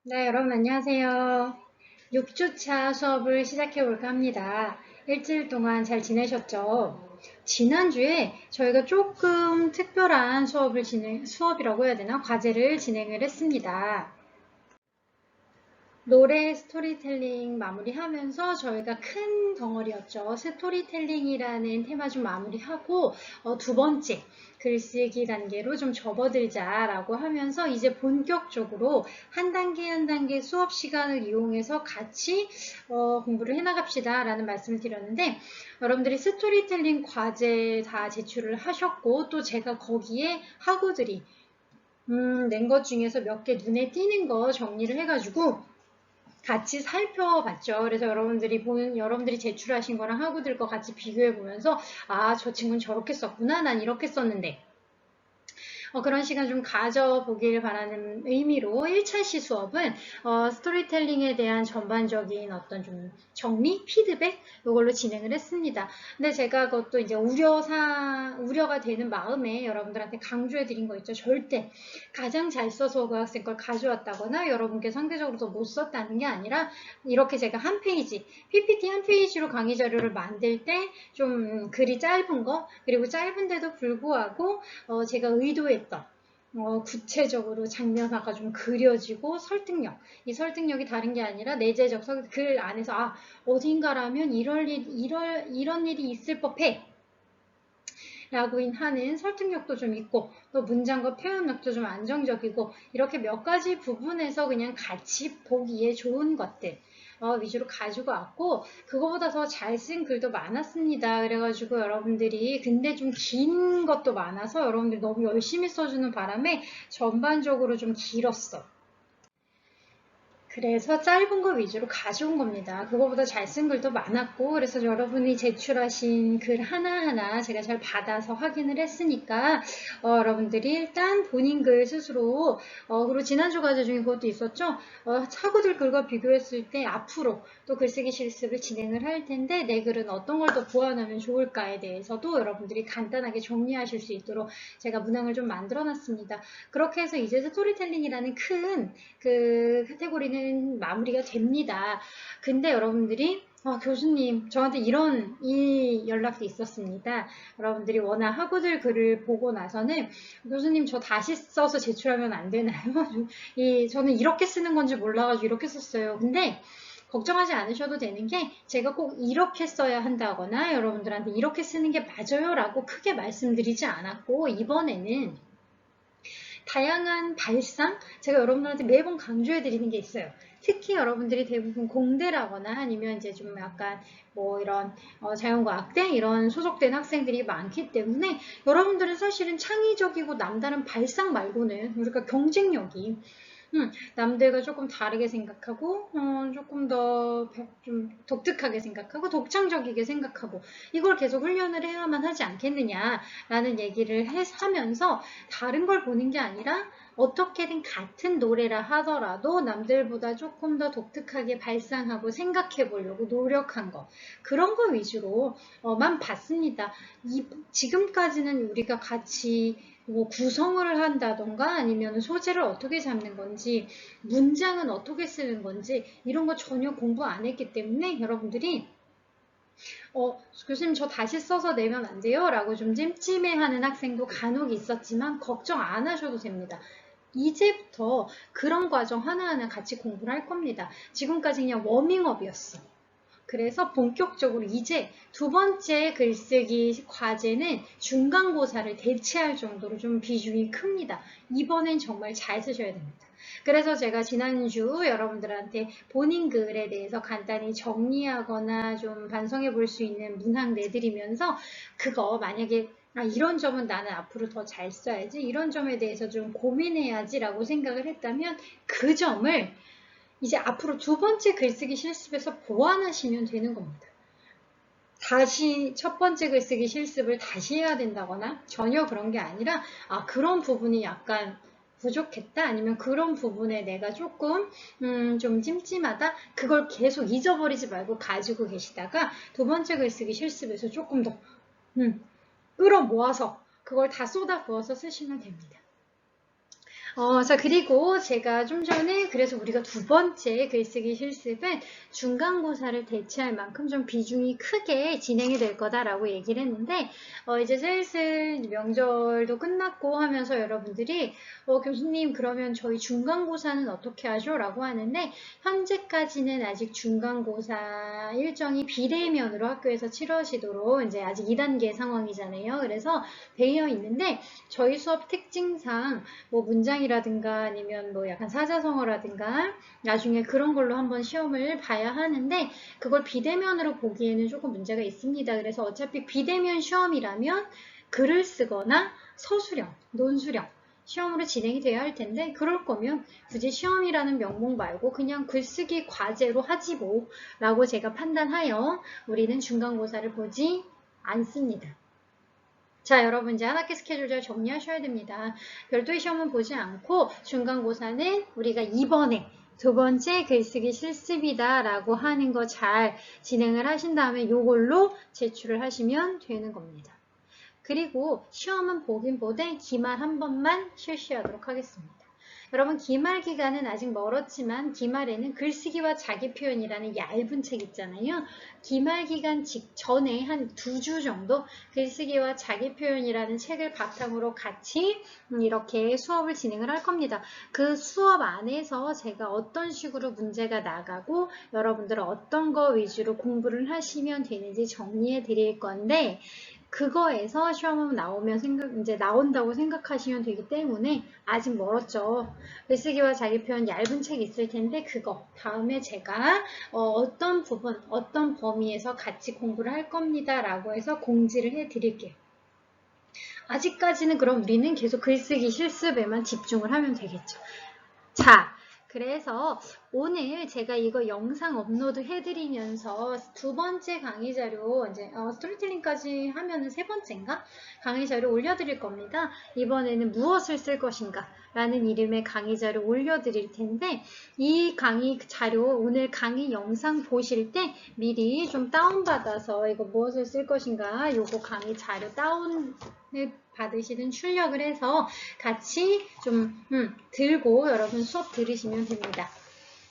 네, 여러분 안녕하세요. 6주차 수업을 시작해 볼까 합니다. 일주일 동안 잘 지내셨죠? 지난주에 저희가 조금 특별한 수업이라고 해야 되나? 과제를 진행을 했습니다. 노래 스토리텔링 마무리하면서 저희가 큰 덩어리였죠. 스토리텔링이라는 테마 좀 마무리하고 두 번째 글쓰기 단계로 좀 접어들자라고 하면서 이제 본격적으로 한 단계 한 단계 수업 시간을 이용해서 같이 공부를 해나갑시다 라는 말씀을 드렸는데 여러분들이 스토리텔링 과제 다 제출을 하셨고 또 제가 거기에 학우들이 낸 것 중에서 몇 개 눈에 띄는 거 정리를 해가지고 같이 살펴봤죠. 그래서 여러분들이 제출하신 거랑 학우들 거 같이 비교해 보면서 아, 저 친구는 저렇게 썼구나. 난 이렇게 썼는데. 그런 시간 좀 가져보길 바라는 의미로 1차 시 수업은 스토리텔링에 대한 전반적인 어떤 좀 정리, 피드백 이걸로 진행을 했습니다. 근데 제가 그것도 이제 우려가 되는 마음에 여러분들한테 강조해 드린 거 있죠. 절대 가장 잘 써서 그 학생 걸 가져왔다거나 여러분께 상대적으로 더 못 썼다는 게 아니라 이렇게 제가 한 페이지, PPT 한 페이지로 강의 자료를 만들 때 좀 글이 짧은 거 그리고 짧은데도 불구하고 제가 의도했던 구체적으로 장면화가 좀 그려지고 설득력. 이 설득력이 다른 게 아니라 내재적 글 안에서 어딘가라면 이런 일이 있을 법해. 라고 하는 설득력도 좀 있고 또 문장과 표현력도 좀 안정적이고 이렇게 몇 가지 부분에서 그냥 같이 보기에 좋은 것들 위주로 가지고 왔고 그거보다 더 잘 쓴 글도 많았습니다. 그래가지고 여러분들이 근데 좀 긴 것도 많아서 여러분들이 너무 열심히 써주는 바람에 전반적으로 좀 길었어. 그래서 짧은 거 위주로 가져온 겁니다. 그거보다 잘 쓴 글도 많았고 그래서 여러분이 제출하신 글 하나하나 제가 잘 받아서 확인을 했으니까 여러분들이 일단 본인 글 스스로 그리고 지난주 과제 중에 그것도 있었죠. 차고들 글과 비교했을 때 앞으로 또 글쓰기 실습을 진행을 할 텐데 내 글은 어떤 걸 더 보완하면 좋을까에 대해서도 여러분들이 간단하게 정리하실 수 있도록 제가 문항을 좀 만들어 놨습니다. 그렇게 해서 이제 스토리텔링이라는 큰 그 카테고리는 마무리가 됩니다. 근데 여러분들이 교수님 저한테 이 연락도 있었습니다. 여러분들이 워낙 학우들 글을 보고 나서는 교수님 저 다시 써서 제출하면 안 되나요? 저는 이렇게 쓰는 건지 몰라가지고 이렇게 썼어요. 근데 걱정하지 않으셔도 되는 게 제가 꼭 이렇게 써야 한다거나 여러분들한테 이렇게 쓰는 게 맞아요 라고 크게 말씀드리지 않았고 이번에는 다양한 발상? 제가 여러분들한테 매번 강조해 드리는 게 있어요. 특히 여러분들이 대부분 공대라거나 아니면 이제 좀 약간 뭐 이런 자연과학대 이런 소속된 학생들이 많기 때문에 여러분들은 사실은 창의적이고 남다른 발상 말고는 우리가 경쟁력이 남들과 조금 다르게 생각하고 조금 더 좀 독특하게 생각하고 독창적이게 생각하고 이걸 계속 훈련을 해야만 하지 않겠느냐라는 얘기를 하면서 다른 걸 보는 게 아니라 어떻게든 같은 노래라 하더라도 남들보다 조금 더 독특하게 발상하고 생각해 보려고 노력한 거 그런 거 위주로만 봤습니다. 지금까지는 우리가 같이 뭐 구성을 한다던가 아니면 소재를 어떻게 잡는 건지 문장은 어떻게 쓰는 건지 이런 거 전혀 공부 안 했기 때문에 여러분들이 교수님 저 다시 써서 내면 안 돼요? 라고 좀 찜찜해하는 학생도 간혹 있었지만 걱정 안 하셔도 됩니다. 이제부터 그런 과정 하나하나 같이 공부를 할 겁니다. 지금까지 그냥 워밍업이었어. 그래서 본격적으로 이제 두 번째 글쓰기 과제는 중간고사를 대체할 정도로 좀 비중이 큽니다. 이번엔 정말 잘 쓰셔야 됩니다. 그래서 제가 지난주 여러분들한테 본인 글에 대해서 간단히 정리하거나 좀 반성해 볼 수 있는 문항 내드리면서 그거 만약에 이런 점은 나는 앞으로 더 잘 써야지 이런 점에 대해서 좀 고민해야지 라고 생각을 했다면 그 점을 이제 앞으로 두 번째 글쓰기 실습에서 보완하시면 되는 겁니다. 다시 첫 번째 글쓰기 실습을 다시 해야 된다거나 전혀 그런 게 아니라 그런 부분이 약간 부족했다 아니면 그런 부분에 내가 조금 좀 찜찜하다 그걸 계속 잊어버리지 말고 가지고 계시다가 두 번째 글쓰기 실습에서 조금 더 끌어모아서 그걸 다 쏟아 부어서 쓰시면 됩니다. 자, 그리고 제가 좀 전에 그래서 우리가 두 번째 글쓰기 실습은 중간고사를 대체할 만큼 좀 비중이 크게 진행이 될 거다라고 얘기를 했는데, 이제 슬슬 명절도 끝났고 하면서 여러분들이, 교수님, 그러면 저희 중간고사는 어떻게 하죠? 라고 하는데, 현재까지는 아직 중간고사 일정이 비대면으로 학교에서 치러지도록 이제 아직 2단계 상황이잖아요. 그래서 되어 있는데, 저희 수업 특징상 뭐 문장이라든가 아니면 뭐 약간 사자성어라든가 나중에 그런 걸로 한번 시험을 봐야 하는데 그걸 비대면으로 보기에는 조금 문제가 있습니다. 그래서 어차피 비대면 시험이라면 글을 쓰거나 서술형, 논술형 시험으로 진행이 돼야 할 텐데 그럴 거면 굳이 시험이라는 명목 말고 그냥 글쓰기 과제로 하지 뭐 라고 제가 판단하여 우리는 중간고사를 보지 않습니다. 자, 여러분 이제 한 학기 스케줄 잘 정리하셔야 됩니다. 별도의 시험은 보지 않고 중간고사는 우리가 이번에 두 번째 글쓰기 실습이다 라고 하는 거 잘 진행을 하신 다음에 이걸로 제출을 하시면 되는 겁니다. 그리고 시험은 보긴 보되 기말 한 번만 실시하도록 하겠습니다. 여러분 기말 기간은 아직 멀었지만 기말에는 글쓰기와 자기표현이라는 얇은 책 있잖아요. 기말 기간 직전에 한 2주 정도 글쓰기와 자기표현이라는 책을 바탕으로 같이 이렇게 수업을 진행을 할 겁니다. 그 수업 안에서 제가 어떤 식으로 문제가 나가고 여러분들은 어떤 거 위주로 공부를 하시면 되는지 정리해 드릴 건데 그거에서 시험 나오면 이제 나온다고 생각하시면 되기 때문에 아직 멀었죠. 글쓰기와 자기 표현 얇은 책 있을 텐데 그거 다음에 제가 어떤 부분, 어떤 범위에서 같이 공부를 할 겁니다. 라고 해서 공지를 해 드릴게요. 아직까지는 그럼 우리는 계속 글쓰기 실습에만 집중을 하면 되겠죠. 자, 그래서 오늘 제가 이거 영상 업로드 해드리면서 두 번째 강의 자료, 이제 스토리텔링까지 하면은 세 번째인가? 강의 자료 올려드릴 겁니다. 이번에는 무엇을 쓸 것인가? 라는 이름의 강의 자료 올려드릴 텐데 이 강의 자료, 오늘 강의 영상 보실 때 미리 좀 다운받아서 이거 무엇을 쓸 것인가? 요거 강의 자료 다운을 받으시는 출력을 해서 같이 좀 들고 여러분 수업 들으시면 됩니다.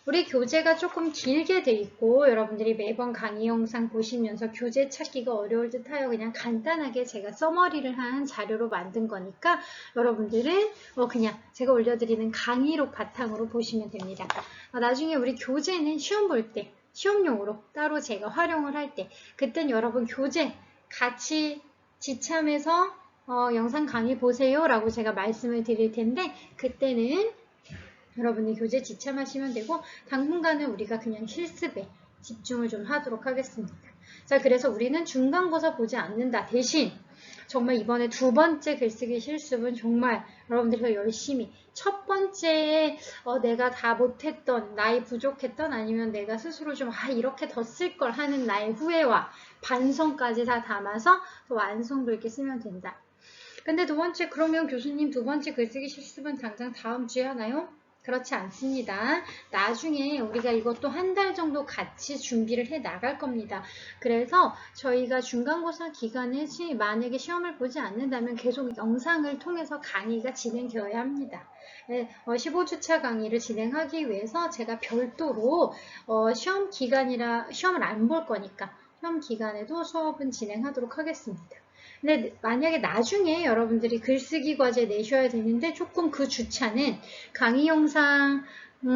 우리 교재가 조금 길게 돼 있고 여러분들이 매번 강의 영상 보시면서 교재 찾기가 어려울 듯하여 그냥 간단하게 제가 서머리를 한 자료로 만든 거니까 여러분들은 그냥 제가 올려드리는 강의록 바탕으로 보시면 됩니다. 나중에 우리 교재는 시험 볼 때 시험용으로 따로 제가 활용을 할 때 그땐 여러분 교재 같이 지참해서 영상 강의 보세요 라고 제가 말씀을 드릴 텐데 그때는 여러분이 교재 지참하시면 되고 당분간은 우리가 그냥 실습에 집중을 좀 하도록 하겠습니다. 자, 그래서 우리는 중간고사 보지 않는다. 대신 정말 이번에 두 번째 글쓰기 실습은 정말 여러분들이 더 열심히 첫 번째에 내가 다 못했던 나이 부족했던 아니면 내가 스스로 좀 이렇게 더 쓸 걸 하는 나의 후회와 반성까지 다 담아서 더 완성도 있게 쓰면 된다. 근데 두 번째 그러면 교수님 두 번째 글쓰기 실습은 당장 다음 주에 하나요? 그렇지 않습니다. 나중에 우리가 이것도 한 달 정도 같이 준비를 해 나갈 겁니다. 그래서 저희가 중간고사 기간에 만약에 시험을 보지 않는다면 계속 영상을 통해서 강의가 진행되어야 합니다. 15주차 강의를 진행하기 위해서 제가 별도로 시험 기간이라 시험을 안 볼 거니까 시험 기간에도 수업은 진행하도록 하겠습니다. 근데 만약에 나중에 여러분들이 글쓰기 과제 내셔야 되는데 조금 그 주차는 강의 영상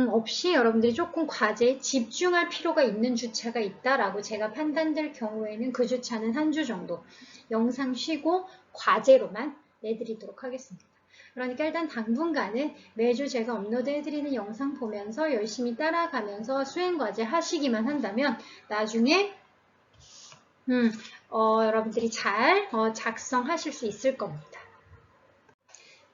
없이 여러분들이 조금 과제에 집중할 필요가 있는 주차가 있다라고 제가 판단될 경우에는 그 주차는 한 주 정도 영상 쉬고 과제로만 내드리도록 하겠습니다. 그러니까 일단 당분간은 매주 제가 업로드해드리는 영상 보면서 열심히 따라가면서 수행과제 하시기만 한다면 나중에 여러분들이 잘 작성하실 수 있을 겁니다.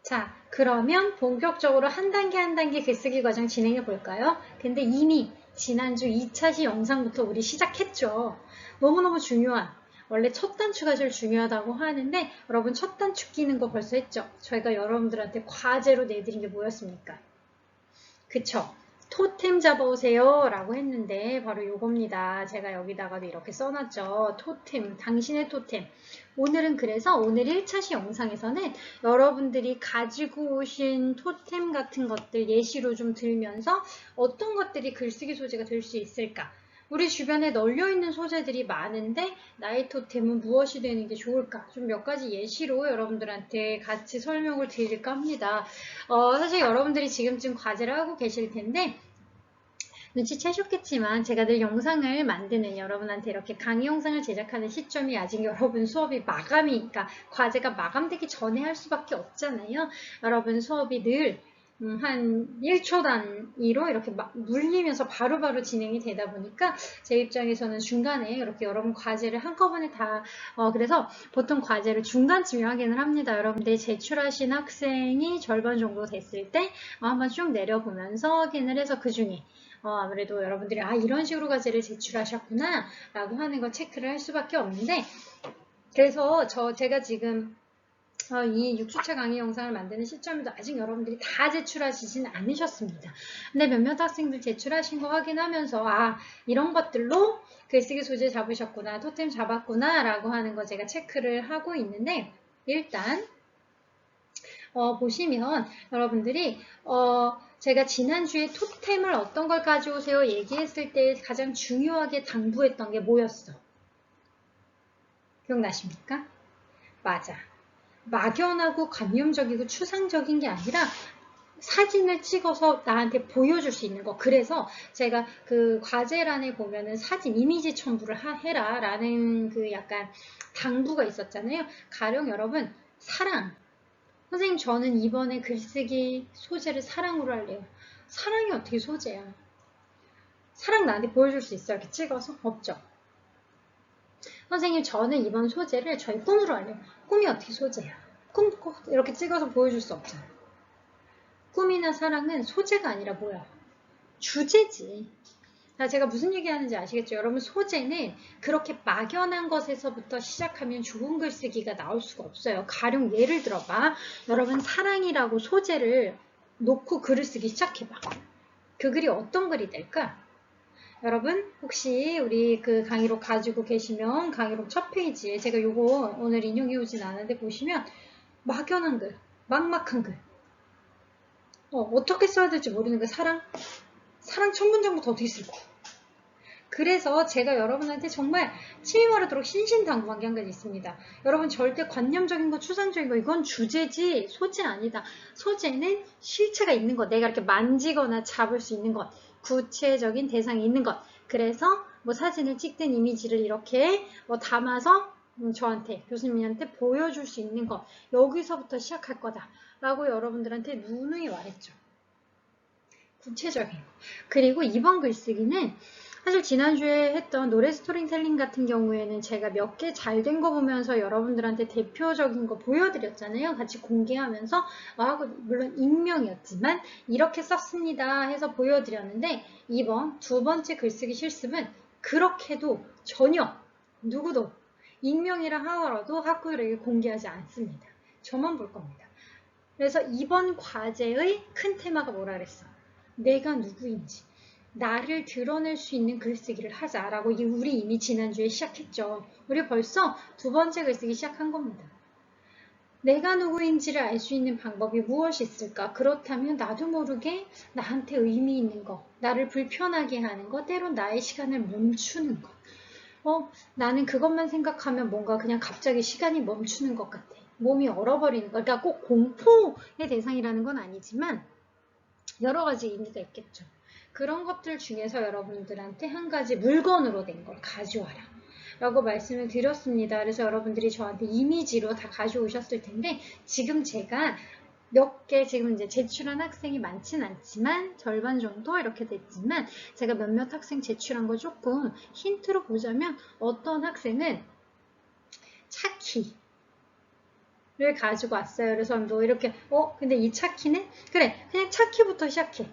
자, 그러면 본격적으로 한 단계 한 단계 글쓰기 과정 진행해 볼까요? 근데 이미 지난주 2차 영상부터 우리 시작했죠. 너무너무 중요한 원래 첫 단추가 제일 중요하다고 하는데 여러분 첫 단추 끼는 거 벌써 했죠? 저희가 여러분들한테 과제로 내드린 게 뭐였습니까? 그쵸? 토템 잡아오세요 라고 했는데 바로 요겁니다. 제가 여기다가도 이렇게 써놨죠. 토템, 당신의 토템. 오늘은 그래서 오늘 1차시 영상에서는 여러분들이 가지고 오신 토템 같은 것들 예시로 좀 들면서 어떤 것들이 글쓰기 소재가 될 수 있을까? 우리 주변에 널려있는 소재들이 많은데 나의 토템은 무엇이 되는 게 좋을까? 좀 몇 가지 예시로 여러분들한테 같이 설명을 드릴까 합니다. 사실 여러분들이 지금쯤 과제를 하고 계실 텐데 눈치채셨겠지만 제가 늘 영상을 만드는 여러분한테 이렇게 강의 영상을 제작하는 시점이 아직 여러분 수업이 그러니까 과제가 마감되기 전에 할 수밖에 없잖아요. 여러분 수업이 늘 한 1초 단위로 이렇게 막 물리면서 바로바로 진행이 되다 보니까 제 입장에서는 중간에 이렇게 여러분 과제를 한꺼번에 그래서 보통 과제를 중간쯤에 확인을 합니다. 여러분들이 제출하신 학생이 절반 정도 됐을 때 한번 쭉 내려보면서 확인을 해서 그 중에 아무래도 여러분들이 이런 식으로 과제를 제출하셨구나 라고 하는 거 체크를 할 수밖에 없는데 그래서 제가 지금 이 6주차 강의 영상을 만드는 시점에도 아직 여러분들이 다 제출하시진 않으셨습니다. 근데 몇몇 학생들 제출하신 거 확인하면서 이런 것들로 글쓰기 소재 잡으셨구나, 토템 잡았구나 라고 하는 거 제가 체크를 하고 있는데 일단 보시면 여러분들이 제가 지난주에 토템을 어떤 걸 가져오세요 얘기했을 때 가장 중요하게 당부했던 게 뭐였어? 기억나십니까? 맞아. 막연하고 관념적이고 추상적인 게 아니라 사진을 찍어서 나한테 보여줄 수 있는 거. 그래서 제가 그 과제란에 보면은 사진 이미지 첨부를 해라 라는 그 약간 당부가 있었잖아요. 가령 여러분 사랑. 선생님 저는 이번에 글쓰기 소재를 사랑으로 할래요. 사랑이 어떻게 소재야? 사랑 나한테 보여줄 수 있어요? 이렇게 찍어서? 없죠. 선생님 저는 이번 소재를 저희 꿈으로 할래요. 꿈이 어떻게 소재야? 꿈 꼭 이렇게 찍어서 보여줄 수 없잖아요. 꿈이나 사랑은 소재가 아니라 뭐야? 주제지. 제가 무슨 얘기하는지 아시겠죠? 여러분 소재는 그렇게 막연한 것에서부터 시작하면 좋은 글쓰기가 나올 수가 없어요. 가령 예를 들어봐. 여러분 사랑이라고 소재를 놓고 글을 쓰기 시작해봐. 그 글이 어떤 글이 될까? 여러분 혹시 우리 그 강의록 가지고 계시면 강의록 첫 페이지에 제가 요거 오늘 인용해 오진 않았는데 보시면 막연한 글, 막막한 글. 어떻게 써야 될지 모르는 그 사랑 첫 문장부터 어떻게 쓸 거야? 그래서 제가 여러분한테 정말 침이 마르도록 신신당부한 게 한 가지 있습니다. 여러분 절대 관념적인 거, 추상적인 거 이건 주제지 소재 아니다. 소재는 실체가 있는 것, 내가 이렇게 만지거나 잡을 수 있는 것, 구체적인 대상이 있는 것. 그래서 뭐 사진을 찍든 이미지를 이렇게 담아서 저한테, 교수님한테 보여줄 수 있는 것. 여기서부터 시작할 거다. 라고 여러분들한테 누누이 말했죠. 구체적인 거. 그리고 이번 글쓰기는 사실 지난주에 했던 노래 스토리텔링 같은 경우에는 제가 몇 개 잘 된 거 보면서 여러분들한테 대표적인 거 보여드렸잖아요. 같이 공개하면서 물론 익명이었지만 이렇게 썼습니다 해서 보여드렸는데 이번 두 번째 글쓰기 실습은 그렇게도 전혀 누구도 익명이라 하더라도 학구들에게 공개하지 않습니다. 저만 볼 겁니다. 그래서 이번 과제의 큰 테마가 뭐라 그랬어? 내가 누구인지. 나를 드러낼 수 있는 글쓰기를 하자라고 우리 이미 지난주에 시작했죠. 우리 벌써 두 번째 글쓰기 시작한 겁니다. 내가 누구인지를 알 수 있는 방법이 무엇이 있을까? 그렇다면 나도 모르게 나한테 의미 있는 것, 나를 불편하게 하는 것, 때론 나의 시간을 멈추는 것. 나는 그것만 생각하면 뭔가 그냥 갑자기 시간이 멈추는 것 같아. 몸이 얼어버리는 것. 그러니까 꼭 공포의 대상이라는 건 아니지만 여러 가지 의미가 있겠죠. 그런 것들 중에서 여러분들한테 한 가지 물건으로 된 걸 가져와라 라고 말씀을 드렸습니다. 그래서 여러분들이 저한테 이미지로 다 가져오셨을 텐데 지금 제가 몇 개 지금 이제 제출한 학생이 많진 않지만 절반 정도 이렇게 됐지만 제가 몇몇 학생 제출한 거 조금 힌트로 보자면 어떤 학생은 차키를 가지고 왔어요. 그래서 뭐 이렇게 근데 이 차키는 그래 그냥 차키부터 시작해.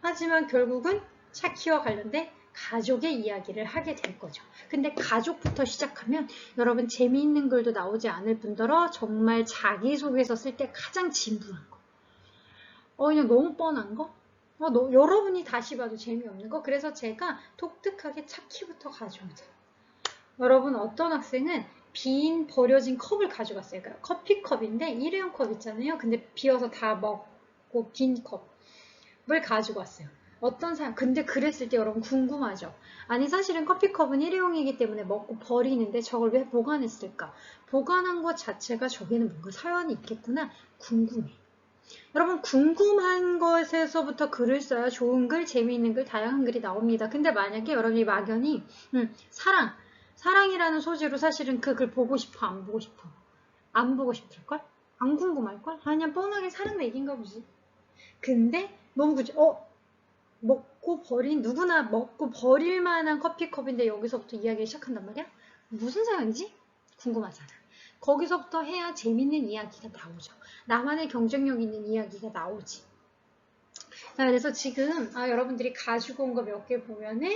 하지만 결국은 차키와 관련된 가족의 이야기를 하게 될 거죠. 근데 가족부터 시작하면 여러분 재미있는 글도 나오지 않을 뿐더러 정말 자기소개서 쓸 때 가장 진부한 거. 그냥 너무 뻔한 거? 여러분이 다시 봐도 재미없는 거. 그래서 제가 독특하게 차키부터 가져오자. 여러분 어떤 학생은 빈 버려진 컵을 가져갔어요. 그러니까 커피컵인데 일회용 컵 있잖아요. 근데 비워서 다 먹고 빈 컵을 가지고 왔어요. 어떤 사람 근데 그랬을 때 여러분 궁금하죠? 아니 사실은 커피컵은 일회용이기 때문에 먹고 버리는데 저걸 왜 보관했을까? 보관한 것 자체가 저기는 뭔가 사연이 있겠구나 궁금해. 여러분 궁금한 것에서부터 글을 써야 좋은 글, 재미있는 글, 다양한 글이 나옵니다. 근데 만약에 여러분이 막연히 사랑이라는 소재로 사실은 그 글 보고 싶어, 안 보고 싶어? 안 보고 싶을걸? 안 궁금할걸? 그냥 뻔하게 사랑 얘기인가 보지. 근데 너무 굳이 먹고 버린 누구나 먹고 버릴 만한 커피컵인데 여기서부터 이야기를 시작한단 말이야? 무슨 사연이지? 궁금하잖아. 거기서부터 해야 재밌는 이야기가 나오죠. 나만의 경쟁력 있는 이야기가 나오지. 자, 그래서 지금 여러분들이 가지고 온 거 몇 개 보면은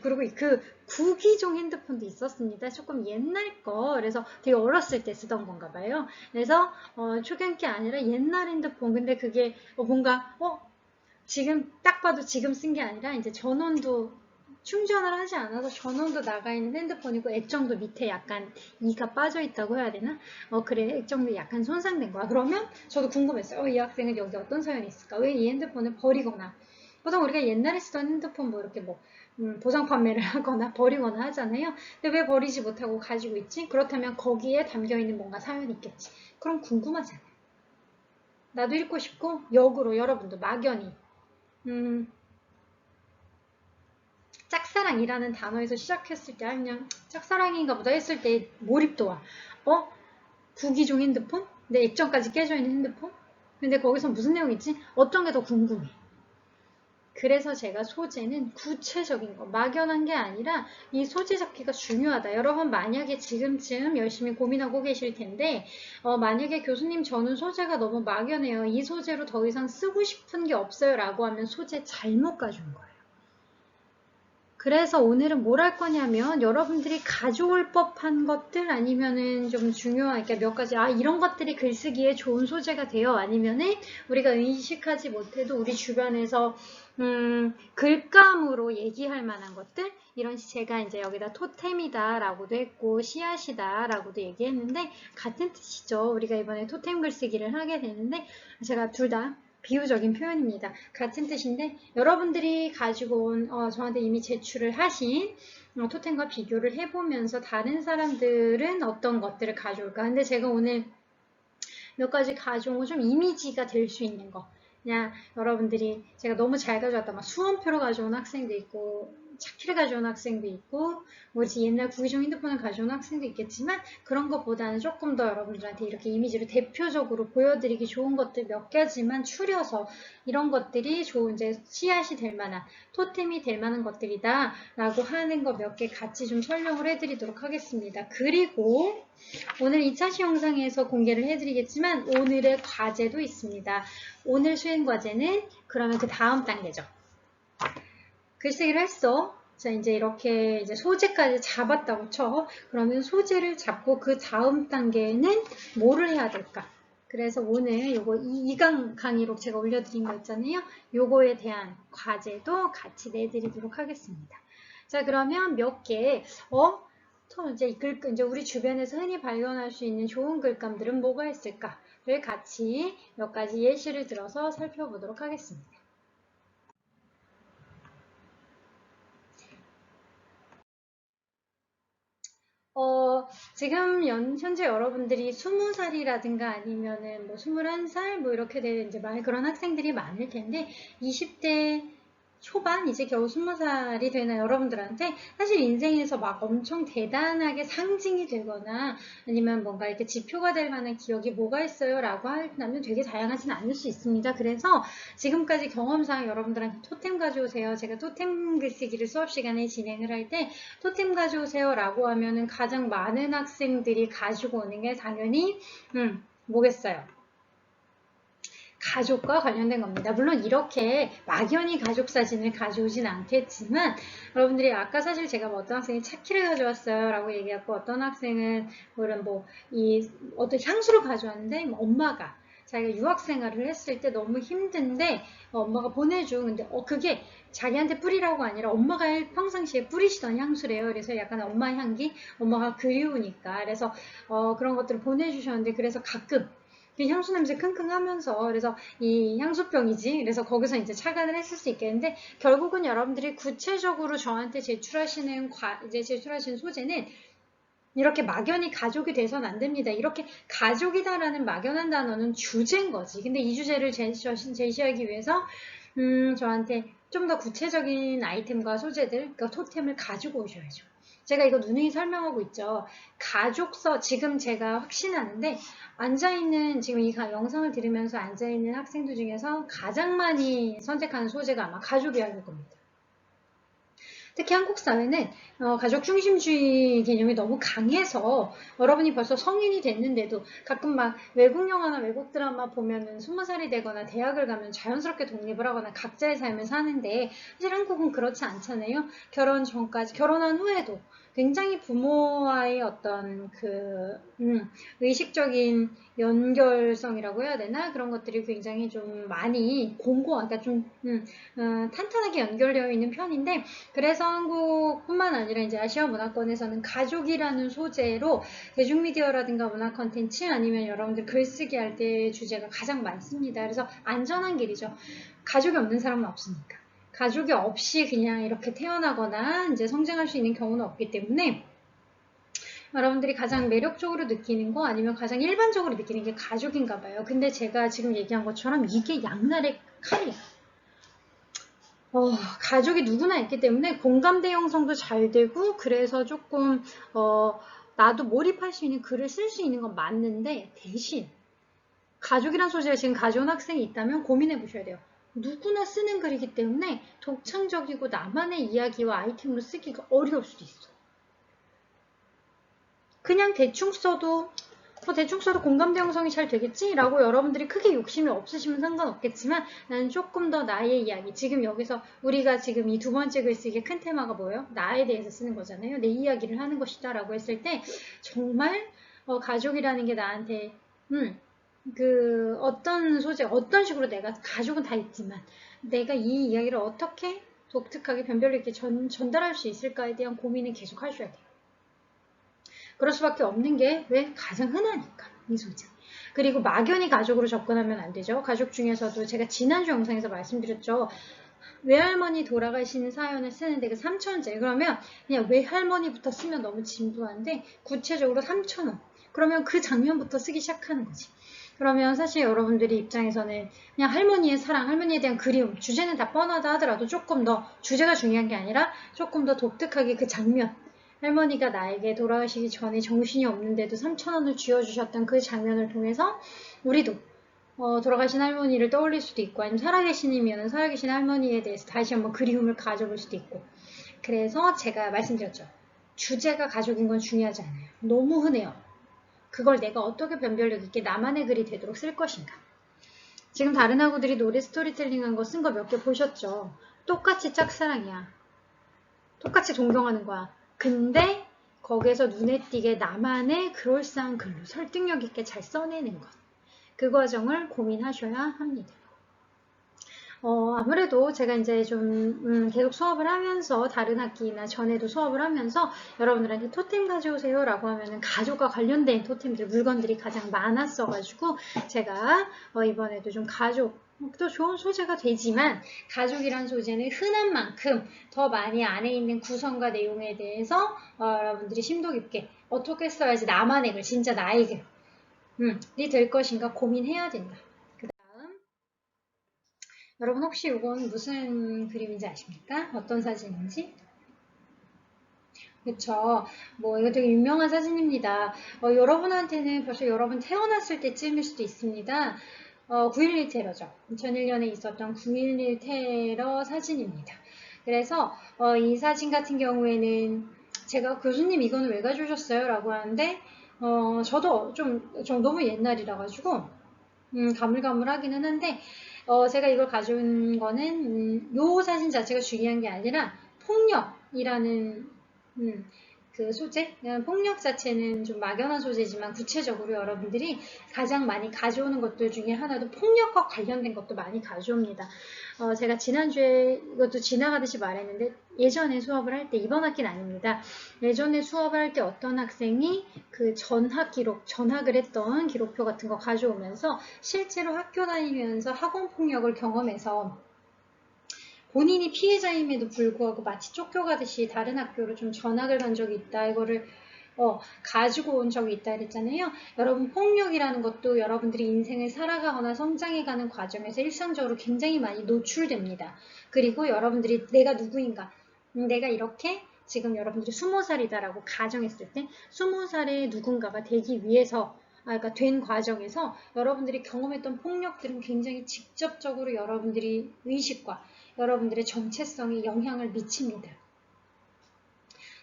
그리고 그 구기종 핸드폰도 있었습니다. 조금 옛날 거 그래서 되게 어렸을 때 쓰던 건가 봐요. 그래서 초경기 아니라 옛날 핸드폰 근데 그게 뭔가 지금 딱 봐도 지금 쓴 게 아니라 이제 전원도 충전을 하지 않아서 전원도 나가 있는 핸드폰이고 액정도 밑에 약간 이가 빠져 있다고 해야 되나? 그래 액정도 약간 손상된 거야. 그러면 저도 궁금했어요. 이 학생은 여기 어떤 사연이 있을까? 왜 이 핸드폰을 버리거나 보통 우리가 옛날에 쓰던 핸드폰 뭐 이렇게 보상 판매를 하거나 버리거나 하잖아요. 근데 왜 버리지 못하고 가지고 있지? 그렇다면 거기에 담겨 있는 뭔가 사연이 있겠지. 그럼 궁금하잖아요. 나도 읽고 싶고 역으로 여러분도 막연히 짝사랑이라는 단어에서 시작했을 때 그냥 짝사랑인가 보다 했을 때 몰입도 와. 구기종 핸드폰? 내 액정까지 깨져있는 핸드폰? 근데 거기서 무슨 내용이지? 어떤 게 더 궁금해. 그래서 제가 소재는 구체적인 거, 막연한 게 아니라 이 소재 잡기가 중요하다. 여러분 만약에 지금쯤 열심히 고민하고 계실 텐데 만약에 교수님 저는 소재가 너무 막연해요. 이 소재로 더 이상 쓰고 싶은 게 없어요 라고 하면 소재 잘못 가져온 거예요. 그래서 오늘은 뭘 할 거냐면 여러분들이 가져올 법한 것들 아니면은 좀 중요한 그러니까 몇 가지 이런 것들이 글쓰기에 좋은 소재가 돼요. 아니면은 우리가 의식하지 못해도 우리 주변에서 글감으로 얘기할 만한 것들 이런 제가 이제 여기다 토템이다 라고도 했고 씨앗이다 라고도 얘기했는데 같은 뜻이죠. 우리가 이번에 토템 글쓰기를 하게 되는데 제가 둘 다 비유적인 표현입니다. 같은 뜻인데 여러분들이 가지고 온 저한테 이미 제출을 하신 토템과 비교를 해보면서 다른 사람들은 어떤 것들을 가져올까. 근데 제가 오늘 몇 가지 가져온 거 좀 이미지가 될 수 있는 거. 그냥 여러분들이 제가 너무 잘 가져왔다 막 수험표로 가져온 학생도 있고 차키를 가져온 학생도 있고 뭐 옛날 구기종 핸드폰을 가져온 학생도 있겠지만 그런 것보다는 조금 더 여러분들한테 이렇게 이미지를 대표적으로 보여드리기 좋은 것들 몇 가지만 추려서 이런 것들이 좋은 이제 씨앗이 될 만한 토템이 될 만한 것들이다 라고 하는 거 몇 개 같이 좀 설명을 해드리도록 하겠습니다. 그리고 오늘 2차 시영상에서 공개를 해드리겠지만 오늘의 과제도 있습니다. 오늘 수행 과제는 그러면 그 다음 단계죠. 글쓰기를 했어. 자, 이제 이렇게 이제 소재까지 잡았다고 쳐. 그러면 소재를 잡고 그 다음 단계에는 뭐를 해야 될까? 그래서 오늘 요거 2강 강의록 제가 올려드린 거 있잖아요. 요거에 대한 과제도 같이 내드리도록 하겠습니다. 자, 그러면 몇 개, 이제 우리 주변에서 흔히 발견할 수 있는 좋은 글감들은 뭐가 있을까를 같이 몇 가지 예시를 들어서 살펴보도록 하겠습니다. 지금 현재 여러분들이 20살이라든가 아니면은 뭐 21살 뭐 이렇게 되는 이제 그런 학생들이 많을 텐데 20대 초반 이제 겨우 20살이 되는 여러분들한테 사실 인생에서 막 엄청 대단하게 상징이 되거나 아니면 뭔가 이렇게 지표가 될 만한 기억이 뭐가 있어요 라고 한다면 되게 다양하진 않을 수 있습니다. 그래서 지금까지 경험상 여러분들한테 토템 가져오세요. 제가 토템 글쓰기를 수업 시간에 진행을 할 때 토템 가져오세요 라고 하면은 가장 많은 학생들이 가지고 오는 게 당연히 뭐겠어요? 가족과 관련된 겁니다. 물론 이렇게 막연히 가족 사진을 가져오진 않겠지만 여러분들이 아까 사실 제가 어떤 학생이 차키를 가져왔어요 라고 얘기했고 어떤 학생은 어떤 향수를 가져왔는데 엄마가 자기가 유학 생활을 했을 때 너무 힘든데 엄마가 보내준 근데 그게 자기한테 뿌리라고 아니라 엄마가 평상시에 뿌리시던 향수래요. 그래서 약간 엄마 향기, 엄마가 그리우니까 그래서 그런 것들을 보내주셨는데 그래서 가끔 그 향수 냄새 킁킁하면서 그래서 이 향수병이지 그래서 거기서 이제 착안을 했을 수 있겠는데 결국은 여러분들이 구체적으로 저한테 제출하시는 이제 제출하신 소재는 이렇게 막연히 가족이 돼서는 안 됩니다. 이렇게 가족이다라는 막연한 단어는 주제인 거지. 근데 이 주제를 제시하기 위해서 저한테 좀 더 구체적인 아이템과 소재들, 그러니까 토템을 가지고 오셔야죠. 제가 이거 누누이 설명하고 있죠. 가족서 지금 제가 확신하는데 앉아있는 지금 이 영상을 들으면서 앉아있는 학생들 중에서 가장 많이 선택하는 소재가 아마 가족이어야 할 겁니다. 특히 한국 사회는 가족 중심주의 개념이 너무 강해서 여러분이 벌써 성인이 됐는데도 가끔 막 외국 영화나 외국 드라마 보면은 20살이 되거나 대학을 가면 자연스럽게 독립을 하거나 각자의 삶을 사는데 사실 한국은 그렇지 않잖아요. 결혼 전까지 결혼한 후에도 굉장히 부모와의 어떤 의식적인 연결성이라고 해야 되나? 그런 것들이 굉장히 좀 많이 공고한, 그러니까 좀 탄탄하게 연결되어 있는 편인데 그래서 한국뿐만 아니라 이제 아시아 문화권에서는 가족이라는 소재로 대중미디어라든가 문화 컨텐츠 아니면 여러분들 글쓰기 할 때 주제가 가장 많습니다. 그래서 안전한 길이죠. 가족이 없는 사람은 없으니까. 가족이 없이 그냥 이렇게 태어나거나 이제 성장할 수 있는 경우는 없기 때문에 여러분들이 가장 매력적으로 느끼는 거 아니면 가장 일반적으로 느끼는 게 가족인가 봐요. 근데 제가 지금 얘기한 것처럼 이게 양날의 칼이에요. 가족이 누구나 있기 때문에 공감대 형성도 잘 되고 그래서 조금 나도 몰입할 수 있는 글을 쓸 수 있는 건 맞는데 대신 가족이란 소재가 지금 가져온 학생이 있다면 고민해 보셔야 돼요. 누구나 쓰는 글이기 때문에 독창적이고 나만의 이야기와 아이템으로 쓰기가 어려울 수도 있어. 그냥 대충 써도 공감대 형성이 잘 되겠지? 라고 여러분들이 크게 욕심이 없으시면 상관없겠지만 나는 조금 더 나의 이야기 지금 여기서 우리가 지금 이 두 번째 글쓰기의 큰 테마가 뭐예요? 나에 대해서 쓰는 거잖아요. 내 이야기를 하는 것이다 라고 했을 때 정말 가족이라는 게 나한테 어떤 소재, 어떤 식으로 내가 가족은 다 있지만 내가 이 이야기를 어떻게 독특하게 변별력 있게 전달할 수 있을까에 대한 고민을 계속 하셔야 돼요. 그럴 수밖에 없는 게 왜? 가장 흔하니까 이 소재. 그리고 막연히 가족으로 접근하면 안 되죠. 가족 중에서도 제가 지난주 영상에서 말씀드렸죠. 외할머니 돌아가시는 사연을 쓰는데 그 3,000원짜리 그러면 그냥 외할머니부터 쓰면 너무 진부한데 구체적으로 3,000원 그러면 그 장면부터 쓰기 시작하는 거지. 그러면 사실 여러분들이 입장에서는 그냥 할머니의 사랑, 할머니에 대한 그리움, 주제는 다 뻔하다 하더라도 조금 더 주제가 중요한 게 아니라 조금 더 독특하게 그 장면, 할머니가 나에게 돌아가시기 전에 정신이 없는데도 3,000원을 쥐어주셨던 그 장면을 통해서 우리도 돌아가신 할머니를 떠올릴 수도 있고 아니면 살아계신이면 살아계신 할머니에 대해서 다시 한번 그리움을 가져볼 수도 있고 그래서 제가 말씀드렸죠. 주제가 가족인 건 중요하지 않아요. 너무 흔해요. 그걸 내가 어떻게 변별력 있게 나만의 글이 되도록 쓸 것인가. 지금 다른 학우들이 노래 스토리텔링한 거 쓴 거 몇 개 보셨죠? 똑같이 짝사랑이야. 똑같이 동경하는 거야. 근데 거기에서 눈에 띄게 나만의 그럴싸한 글로 설득력 있게 잘 써내는 것. 그 과정을 고민하셔야 합니다. 아무래도 제가 이제 좀 계속 수업을 하면서 다른 학기나 전에도 수업을 하면서 여러분들한테 토템 가져오세요 라고 하면은 가족과 관련된 토템들 물건들이 가장 많았어가지고 제가 이번에도 좀 가족도 좋은 소재가 되지만 가족이란 소재는 흔한 만큼 더 많이 안에 있는 구성과 내용에 대해서 여러분들이 심도 깊게 어떻게 써야지 나만의 글 진짜 나의 글이 될 것인가 고민해야 된다. 여러분 혹시 이건 무슨 그림인지 아십니까? 어떤 사진인지? 그쵸. 뭐 이거 되게 유명한 사진입니다. 여러분한테는 벌써 여러분 태어났을 때쯤일 수도 있습니다. 9.11 테러죠. 2001년에 있었던 9.11 테러 사진입니다. 그래서 이 사진 같은 경우에는 제가 교수님 이거는 왜 가져오셨어요? 라고 하는데 저도 좀 너무 옛날이라 가지고 가물가물하기는 한데 제가 이걸 가져온 거는 요 사진 자체가 중요한 게 아니라 폭력이라는 그 소재, 폭력 자체는 좀 막연한 소재지만 구체적으로 여러분들이 가장 많이 가져오는 것들 중에 하나도 폭력과 관련된 것도 많이 가져옵니다. 제가 지난주에 이것도 지나가듯이 말했는데 예전에 수업을 할 때, 이번 학기는 아닙니다. 예전에 수업을 할 때 어떤 학생이 그 전학 기록, 전학을 했던 기록표 같은 거 가져오면서 실제로 학교 다니면서 학원 폭력을 경험해서 본인이 피해자임에도 불구하고 마치 쫓겨가듯이 다른 학교로 좀 전학을 간 적이 있다. 이거를 가지고 온 적이 있다 그랬잖아요. 여러분, 폭력이라는 것도 여러분들이 인생을 살아가거나 성장해가는 과정에서 일상적으로 굉장히 많이 노출됩니다. 그리고 여러분들이 내가 누구인가, 내가 이렇게 지금 여러분들이 20살이다라고 가정했을 때 20살의 누군가가 되기 위해서 그러니까 된 과정에서 여러분들이 경험했던 폭력들은 굉장히 직접적으로 여러분들이 의식과 여러분들의 정체성에 영향을 미칩니다.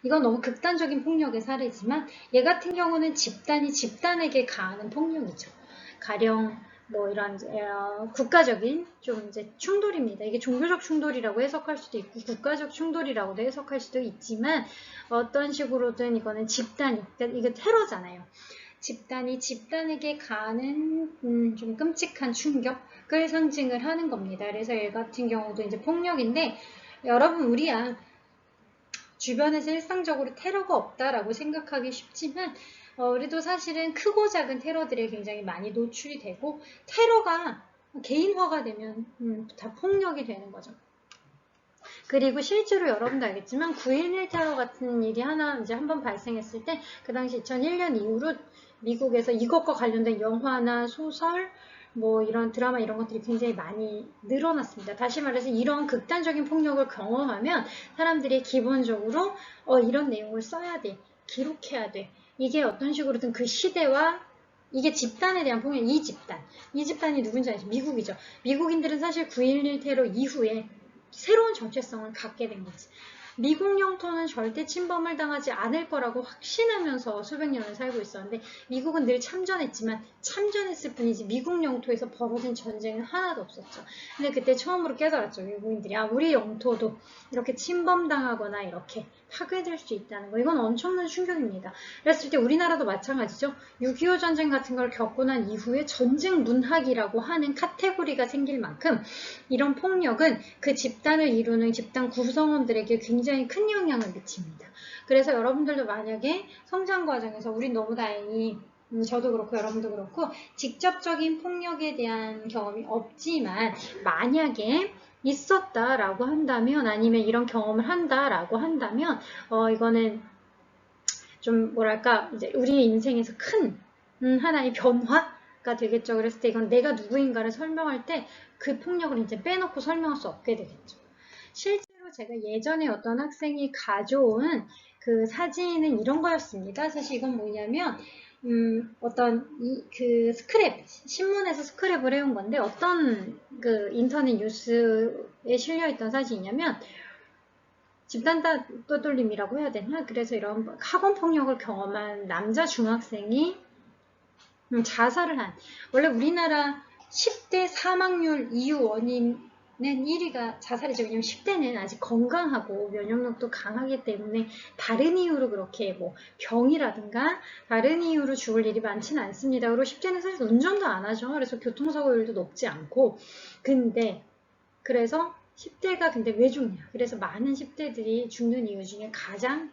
이건 너무 극단적인 폭력의 사례지만 얘 같은 경우는 집단이 집단에게 가하는 폭력이죠. 가령 뭐 이런 국가적인 좀 이제 충돌입니다. 이게 종교적 충돌이라고 해석할 수도 있고 국가적 충돌이라고도 해석할 수도 있지만 어떤 식으로든 이거는 집단이, 그러니까 이게 테러잖아요. 집단이 집단에게 가하는 좀 끔찍한 충격을 상징을 하는 겁니다. 그래서 얘 같은 경우도 이제 폭력인데 여러분 우리야 주변에서 일상적으로 테러가 없다라고 생각하기 쉽지만 우리도 사실은 크고 작은 테러들에 굉장히 많이 노출이 되고 테러가 개인화가 되면 다 폭력이 되는 거죠. 그리고 실제로 여러분도 알겠지만 9.11 테러 같은 일이 하나 이제 한번 발생했을 때 그 당시 2001년 이후로 미국에서 이것과 관련된 영화나 소설 뭐 이런 드라마 이런 것들이 굉장히 많이 늘어났습니다. 다시 말해서 이런 극단적인 폭력을 경험하면 사람들이 기본적으로 이런 내용을 써야 돼, 기록해야 돼. 이게 어떤 식으로든 그 시대와 이게 집단에 대한 폭력, 이 집단이 누군지 아시죠? 미국이죠. 미국인들은 사실 9.11 테러 이후에 새로운 정체성을 갖게 된 거지. 미국 영토는 절대 침범을 당하지 않을 거라고 확신하면서 수백 년을 살고 있었는데 미국은 늘 참전했지만 참전했을 뿐이지 미국 영토에서 벌어진 전쟁은 하나도 없었죠. 근데 그때 처음으로 깨달았죠. 미국인들이 우리 영토도 이렇게 침범당하거나 이렇게 파괴될 수 있다는 거. 이건 엄청난 충격입니다. 그랬을 때 우리나라도 마찬가지죠. 6.25 전쟁 같은 걸 겪고 난 이후에 전쟁 문학이라고 하는 카테고리가 생길 만큼 이런 폭력은 그 집단을 이루는 집단 구성원들에게 굉장히 큰 영향을 미칩니다. 그래서 여러분들도 만약에 성장 과정에서 우린 너무 다행히 저도 그렇고 여러분도 그렇고 직접적인 폭력에 대한 경험이 없지만 만약에 있었다라고 한다면 아니면 이런 경험을 한다라고 한다면 이거는 좀 뭐랄까 이제 우리 인생에서 큰 하나의 변화가 되겠죠. 그랬을 때 이건 내가 누구인가를 설명할 때 그 폭력을 이제 빼놓고 설명할 수 없게 되겠죠. 실제로 제가 예전에 어떤 학생이 가져온 그 사진은 이런 거였습니다. 사실 이건 뭐냐면 어떤 그 스크랩, 신문에서 스크랩을 해온 건데 어떤 그 인터넷 뉴스에 실려있던 사진이냐면 집단 떠돌림이라고 해야 되나? 그래서 이런 학원 폭력을 경험한 남자 중학생이 자살을 한. 원래 우리나라 10대 사망률 이유 원인은 1위가 자살이죠. 왜냐면 10대는 아직 건강하고 면역력도 강하기 때문에 다른 이유로 그렇게 뭐 병이라든가 다른 이유로 죽을 일이 많지는 않습니다. 그리고 10대는 사실 운전도 안 하죠. 그래서 교통사고율도 높지 않고. 근데 그래서 10대가 근데 왜 죽냐? 그래서 많은 10대들이 죽는 이유 중에 가장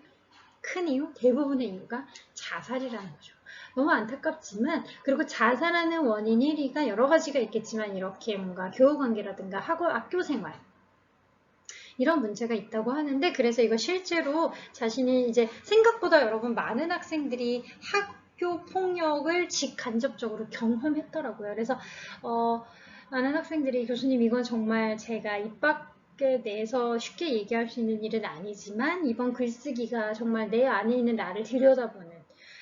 큰 이유, 대부분의 이유가 자살이라는 거죠. 너무 안타깝지만 그리고 자살하는 원인 1위가 여러 가지가 있겠지만 이렇게 뭔가 교우관계라든가 학교 생활 이런 문제가 있다고 하는데 그래서 이거 실제로 자신이 이제 생각보다 여러분 많은 학생들이 학교 폭력을 직간접적으로 경험했더라고요. 그래서 많은 학생들이 교수님 이건 정말 제가 입 밖에 내서 쉽게 얘기할 수 있는 일은 아니지만 이번 글쓰기가 정말 내 안에 있는 나를 들여다보는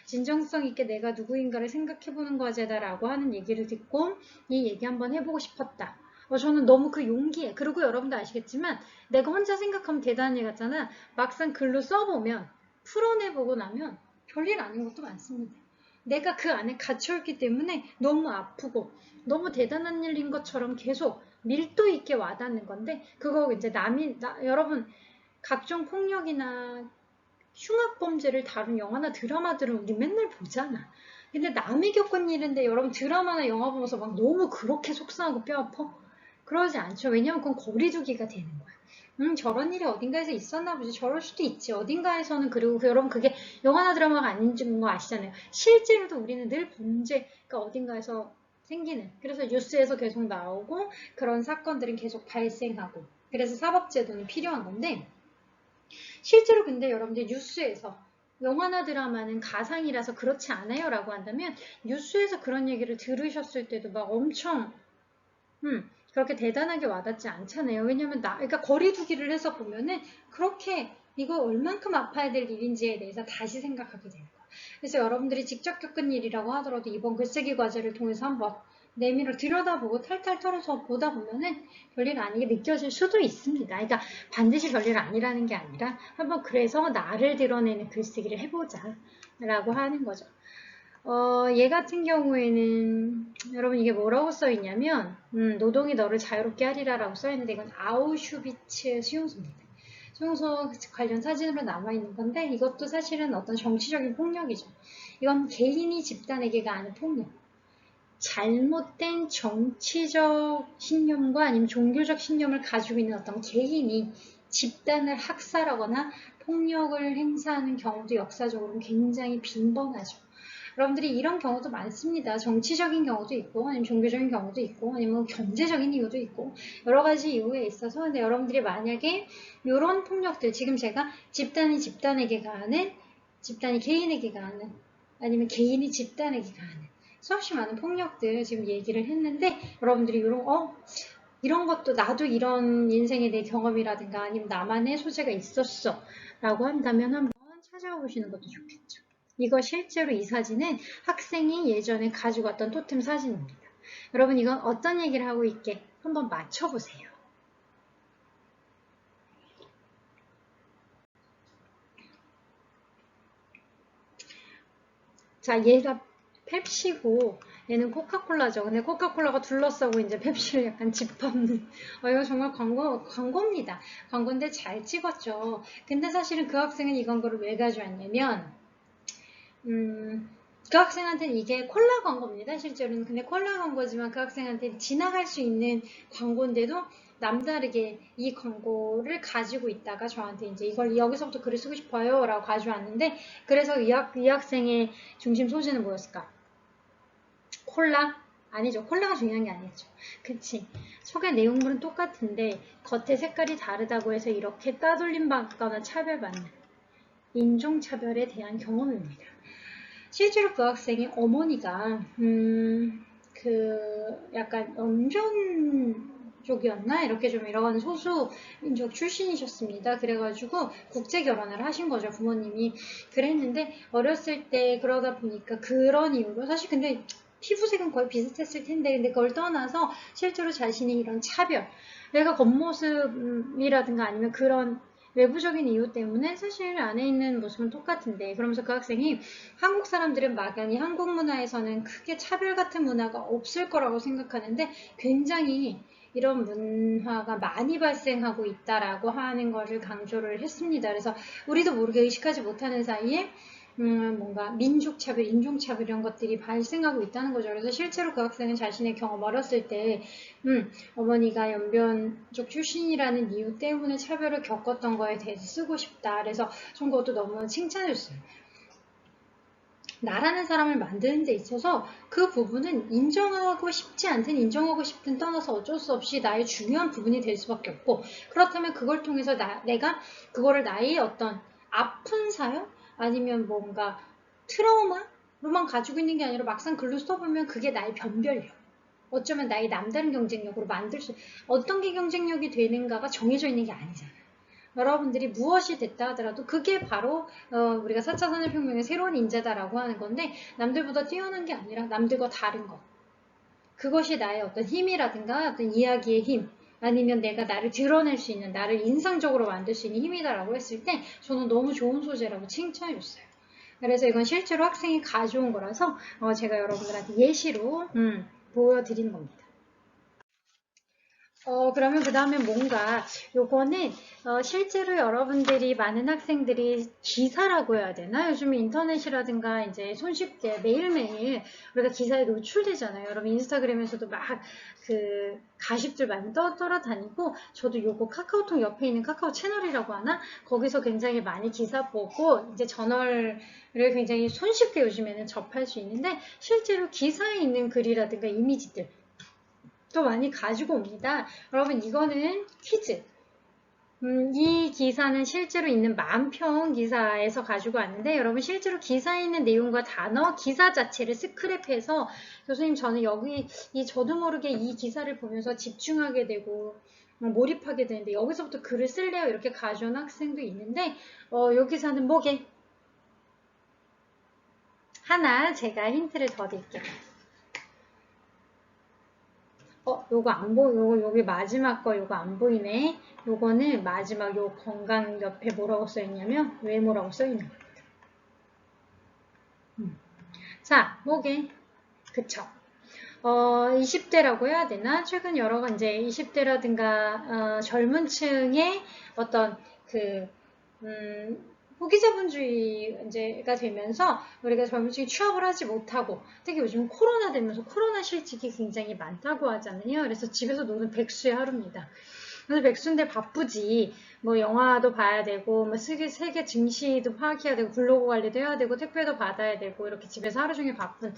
진정성 있게 내가 누구인가를 생각해보는 과제다라고 하는 얘기를 듣고 이 얘기 한번 해보고 싶었다. 저는 너무 그 용기에 그리고 여러분도 아시겠지만 내가 혼자 생각하면 대단한 일 같잖아. 막상 글로 써보면 풀어내보고 나면 별일 아닌 것도 많습니다. 내가 그 안에 갇혀있기 때문에 너무 아프고 너무 대단한 일인 것처럼 계속 밀도 있게 와닿는 건데 그거 이제 여러분 각종 폭력이나 흉악범죄를 다룬 영화나 드라마들은 우리 맨날 보잖아. 근데 남이 겪은 일인데 여러분 드라마나 영화 보면서 막 너무 그렇게 속상하고 뼈 아파? 그러지 않죠. 왜냐면 그건 거리두기가 되는 거야. 저런 일이 어딘가에서 있었나 보지. 저럴 수도 있지. 어딘가에서는. 그리고 여러분 그게 영화나 드라마가 아닌 거 아시잖아요. 실제로도 우리는 늘 범죄가 어딘가에서 생기는. 그래서 뉴스에서 계속 나오고 그런 사건들은 계속 발생하고. 그래서 사법제도는 필요한 건데 실제로 근데 여러분들 뉴스에서 영화나 드라마는 가상이라서 그렇지 않아요 라고 한다면 뉴스에서 그런 얘기를 들으셨을 때도 막 엄청 그렇게 대단하게 와닿지 않잖아요. 왜냐면 그러니까 거리두기를 해서 보면은 그렇게 이거 얼만큼 아파야 될 일인지에 대해서 다시 생각하게 되는 거예요. 그래서 여러분들이 직접 겪은 일이라고 하더라도 이번 글쓰기 과제를 통해서 한번 내밀어 들여다보고 탈탈 털어서 보다 보면은 별일 아니게 느껴질 수도 있습니다. 그러니까 반드시 별일 아니라는 게 아니라 한번 그래서 나를 드러내는 글쓰기를 해보자 라고 하는 거죠. 얘 같은 경우에는 여러분 이게 뭐라고 써있냐면 노동이 너를 자유롭게 하리라 라고 써있는데 이건 아우슈비츠 수용소입니다. 수용소 관련 사진으로 남아있는 건데 이것도 사실은 어떤 정치적인 폭력이죠. 이건 개인이 집단에게 가하는 폭력. 잘못된 정치적 신념과 아니면 종교적 신념을 가지고 있는 어떤 개인이 집단을 학살하거나 폭력을 행사하는 경우도 역사적으로 굉장히 빈번하죠. 여러분들이 이런 경우도 많습니다. 정치적인 경우도 있고 아니면 종교적인 경우도 있고 아니면 경제적인 이유도 있고 여러 가지 이유에 있어서 근데 여러분들이 만약에 이런 폭력들 지금 제가 집단이 집단에게 가하는 집단이 개인에게 가하는 아니면 개인이 집단에게 가하는 수없이 많은 폭력들 지금 얘기를 했는데 여러분들이 이런 것도 나도 이런 인생에 내 경험이라든가 아니면 나만의 소재가 있었어 라고 한다면 한번 찾아보시는 것도 좋겠죠. 이거 실제로 이 사진은 학생이 예전에 가지고 왔던 토템 사진입니다. 여러분 이건 어떤 얘기를 하고 있게 한번 맞춰보세요. 자, 얘가 펩시고 얘는 코카콜라죠. 근데 코카콜라가 둘러싸고 이제 펩시를 약간 짓밟는. 이거 정말 광고입니다. 광고인데 잘 찍었죠. 근데 사실은 그 학생은 이 광고를 왜 가져왔냐면 그 학생한테는 이게 콜라 광고입니다. 실제로는. 근데 콜라 광고지만 그 학생한테 지나갈 수 있는 광고인데도 남다르게 이 광고를 가지고 있다가 저한테 이제 이걸 여기서부터 글을 쓰고 싶어요 라고 가져왔는데 그래서 이 학생의 중심 소재는 뭐였을까? 콜라? 아니죠. 콜라가 중요한 게 아니었죠. 그치. 속의 내용물은 똑같은데 겉의 색깔이 다르다고 해서 이렇게 따돌림 받거나 차별받는 인종차별에 대한 경험입니다. 실제로 그 학생의 어머니가 약간 연변족이었나? 이렇게 좀 이런 소수민족 출신이셨습니다. 그래가지고 국제 결혼을 하신 거죠, 부모님이. 그랬는데 어렸을 때 그러다 보니까 그런 이유로 사실 근데 피부색은 거의 비슷했을 텐데 근데 그걸 떠나서 실제로 자신이 이런 차별 내가 겉모습이라든가 아니면 그런 외부적인 이유 때문에 사실 안에 있는 모습은 똑같은데 그러면서 그 학생이 한국 사람들은 막연히 한국 문화에서는 크게 차별 같은 문화가 없을 거라고 생각하는데 굉장히 이런 문화가 많이 발생하고 있다라고 하는 것을 강조를 했습니다. 그래서 우리도 모르게 의식하지 못하는 사이에 뭔가 민족차별, 인종차별 이런 것들이 발생하고 있다는 거죠. 그래서 실제로 그 학생은 자신의 경험 어렸을 때 어머니가 연변족 출신이라는 이유 때문에 차별을 겪었던 거에 대해서 쓰고 싶다. 그래서 전 그것도 너무 칭찬해줬어요. 나라는 사람을 만드는 데 있어서 그 부분은 인정하고 싶지 않든 인정하고 싶든 떠나서 어쩔 수 없이 나의 중요한 부분이 될 수밖에 없고 그렇다면 그걸 통해서 내가 그거를 나의 어떤 아픈 사연? 아니면 뭔가 트라우마로만 가지고 있는 게 아니라 막상 글로 써보면 그게 나의 변별력. 어쩌면 나의 남다른 경쟁력으로 만들 수 어떤 게 경쟁력이 되는가가 정해져 있는 게 아니잖아요. 여러분들이 무엇이 됐다 하더라도 그게 바로 우리가 4차 산업혁명의 새로운 인재다라고 하는 건데 남들보다 뛰어난 게 아니라 남들과 다른 것. 그것이 나의 어떤 힘이라든가 어떤 이야기의 힘 아니면 내가 나를 드러낼 수 있는 나를 인상적으로 만들 수 있는 힘이다라고 했을 때 저는 너무 좋은 소재라고 칭찬해줬어요. 그래서 이건 실제로 학생이 가져온 거라서 제가 여러분들한테 예시로 보여드리는 겁니다. 그러면 그 다음에 뭔가, 요거는, 실제로 여러분들이, 많은 학생들이 기사라고 해야 되나? 요즘 인터넷이라든가, 이제 손쉽게 매일매일 우리가 기사에 노출되잖아요. 여러분 인스타그램에서도 막, 가십들 많이 떠돌아다니고, 저도 요거 카카오톡 옆에 있는 카카오 채널이라고 하나? 거기서 굉장히 많이 기사 보고, 이제 저널을 굉장히 손쉽게 요즘에는 접할 수 있는데, 실제로 기사에 있는 글이라든가 이미지들, 또 많이 가지고 옵니다. 여러분 이거는 퀴즈. 이 기사는 실제로 있는 만평 기사에서 가지고 왔는데 여러분 실제로 기사에 있는 내용과 단어, 기사 자체를 스크랩해서 교수님 저는 여기 저도 모르게 이 기사를 보면서 집중하게 되고 몰입하게 되는데 여기서부터 글을 쓸래요 이렇게 가져온 학생도 있는데 이 기사는 뭐게? 하나 제가 힌트를 더 드릴게요. 요거 안 여기 마지막 거 요거 안 보이네. 요거는 마지막 요 건강 옆에 뭐라고 써있냐면, 왜 뭐라고 써있는 거예요. 자, 뭐게? 그쵸. 20대라고 해야 되나? 최근 여러 이제 20대라든가, 젊은 층의 어떤 후기자본주의가 되면서 우리가 젊은 층이 취업을 하지 못하고 특히 요즘 코로나 되면서 코로나 실직이 굉장히 많다고 하잖아요. 그래서 집에서 노는 백수의 하루입니다. 그래서 백수인데 바쁘지. 뭐 영화도 봐야 되고, 뭐 세계 증시도 파악해야 되고, 블로그 관리도 해야 되고, 택배도 받아야 되고, 이렇게 집에서 하루 종일 바쁜,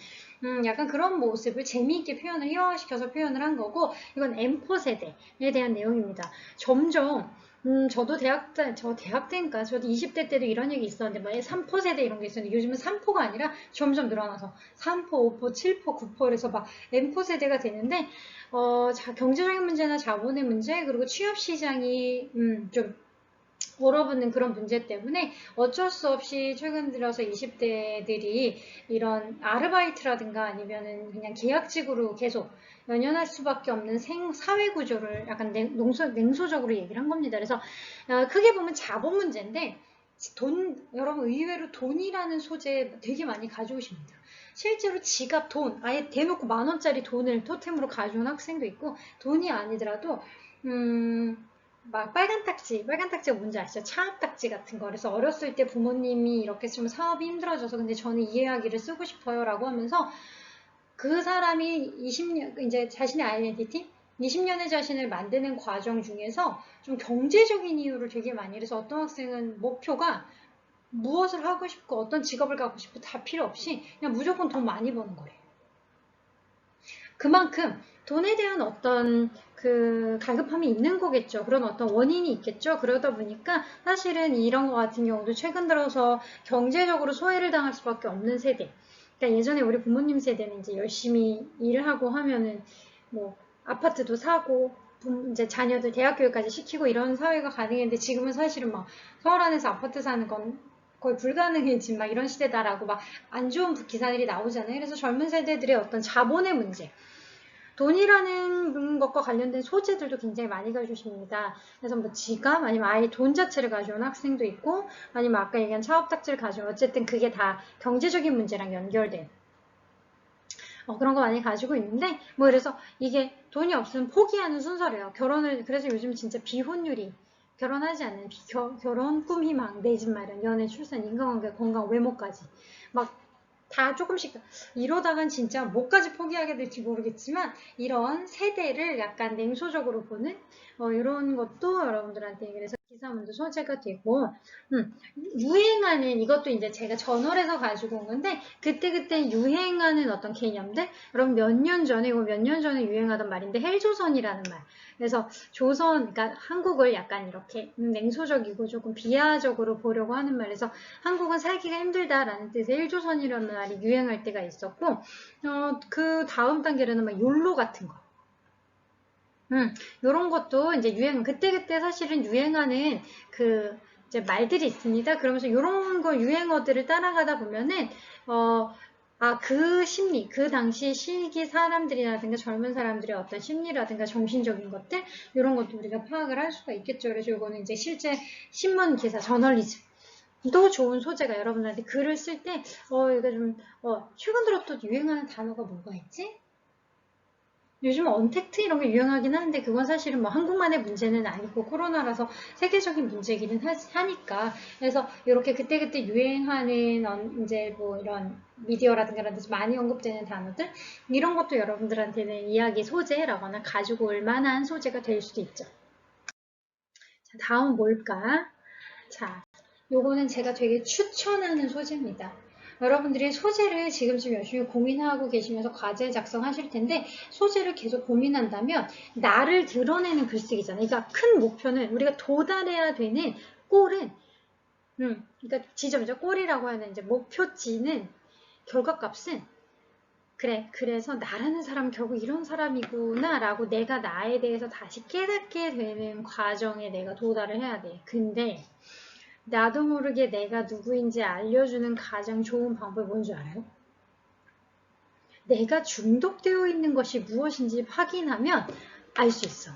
약간 그런 모습을 재미있게 표현을, 희화화시켜서 표현을 한 거고, 이건 M4 세대에 대한 내용입니다. 점점 저도 대학 때인가, 저도 20대 때도 이런 얘기 있었는데, 뭐, 3포 세대 이런 게 있었는데, 요즘은 3포가 아니라 점점 늘어나서, 3포, 5포, 7포, 9포, 그래서 막, M4 세대가 되는데, 경제적인 문제나 자본의 문제, 그리고 취업 시장이, 좀, 얼어붙는 그런 문제 때문에 어쩔 수 없이 최근 들어서 20대들이 이런 아르바이트라든가 아니면은 그냥 계약직으로 계속 연연할 수밖에 없는 사회 구조를 약간 냉소적으로 얘기를 한 겁니다. 그래서 크게 보면 자본 문제인데 여러분 의외로 돈이라는 소재 되게 많이 가져오십니다. 실제로 지갑, 돈, 아예 대놓고 10,000원짜리 돈을 토템으로 가져온 학생도 있고 돈이 아니더라도 막 빨간 딱지가 뭔지 아시죠? 차압 딱지 같은 거. 그래서 어렸을 때 부모님이 이렇게 좀 사업이 힘들어져서 근데 저는 이 이야기를 쓰고 싶어요 라고 하면서 그 사람이 20년, 이제 자신의 아이덴티티? 20년의 자신을 만드는 과정 중에서 좀 경제적인 이유를 되게 많이 해서 어떤 학생은 목표가 무엇을 하고 싶고 어떤 직업을 갖고 싶고 다 필요 없이 그냥 무조건 돈 많이 버는 거래요. 그만큼 돈에 대한 어떤 갈급함이 있는 거겠죠. 그런 어떤 원인이 있겠죠. 그러다 보니까 사실은 이런 거 같은 경우도 최근 들어서 경제적으로 소외를 당할 수밖에 없는 세대. 그러니까 예전에 우리 부모님 세대는 이제 열심히 일을 하고 하면은 뭐 아파트도 사고 이제 자녀들 대학 교육까지 시키고 이런 사회가 가능했는데 지금은 사실은 막 서울 안에서 아파트 사는 건 거의 불가능해진 막 이런 시대다라고 막 안 좋은 기사들이 나오잖아요. 그래서 젊은 세대들의 어떤 자본의 문제, 돈이라는 것과 관련된 소재들도 굉장히 많이 가져오십니다. 그래서 뭐 지갑 아니면 아예 돈 자체를 가져온 학생도 있고 아니면 아까 얘기한 차업딱지를 가져온 어쨌든 그게 다 경제적인 문제랑 연결된 그런 거 많이 가지고 있는데 뭐 그래서 이게 돈이 없으면 포기하는 순서래요. 그래서 요즘 진짜 비혼율이 결혼하지 않는 결혼, 꿈, 희망, 내 집 마련, 연애, 출산, 인간관계, 건강, 외모까지 막 다 조금씩 이러다간 진짜 뭐까지 포기하게 될지 모르겠지만 이런 세대를 약간 냉소적으로 보는 이런 것도 여러분들한테 그래서 기사문도 소재가 되고 유행하는 이것도 이제 제가 저널에서 가지고 온 건데 그때 유행하는 어떤 개념들 여러분 몇 년 전에 유행하던 말인데 헬조선이라는 말 그래서 그러니까 한국을 약간 이렇게 냉소적이고 조금 비하적으로 보려고 하는 말에서 한국은 살기가 힘들다라는 뜻의 헬조선이라는 말이 유행할 때가 있었고 그 다음 단계로는 막 욜로 같은 거 요런 것도 이제 그때 사실은 유행하는 이제 말들이 있습니다. 그러면서 요런 거 유행어들을 따라가다 보면은, 심리, 그 당시 시기 사람들이라든가 젊은 사람들의 어떤 심리라든가 정신적인 것들, 요런 것도 우리가 파악을 할 수가 있겠죠. 그래서 요거는 이제 실제 신문 기사, 저널리즘. 또 좋은 소재가 여러분들한테 글을 쓸 때, 이거 좀, 최근 들어 또 유행하는 단어가 뭐가 있지? 요즘 언택트 이런 게 유행하긴 하는데 그건 사실은 뭐 한국만의 문제는 아니고 코로나라서 세계적인 문제기는 하니까 그래서 이렇게 그때그때 유행하는 이제 뭐 이런 미디어라든가 이런 데서 많이 언급되는 단어들 이런 것도 여러분들한테는 이야기 소재라거나 가지고 올 만한 소재가 될 수도 있죠. 자, 다음 뭘까? 자, 요거는 제가 되게 추천하는 소재입니다. 여러분들이 소재를 지금쯤 열심히 고민하고 계시면서 과제 작성하실 텐데 소재를 계속 고민한다면 나를 드러내는 글쓰기잖아요. 그러니까 큰 목표는 우리가 도달해야 되는 골은 그러니까 지점이죠. 골이라고 하는 이제 목표치는 결과값은 그래, 그래서 나라는 사람은 결국 이런 사람이구나 라고 내가 나에 대해서 다시 깨닫게 되는 과정에 내가 도달을 해야 돼. 근데 나도 모르게 내가 누구인지 알려주는 가장 좋은 방법이 뭔지 알아요? 내가 중독되어 있는 것이 무엇인지 확인하면 알 수 있어.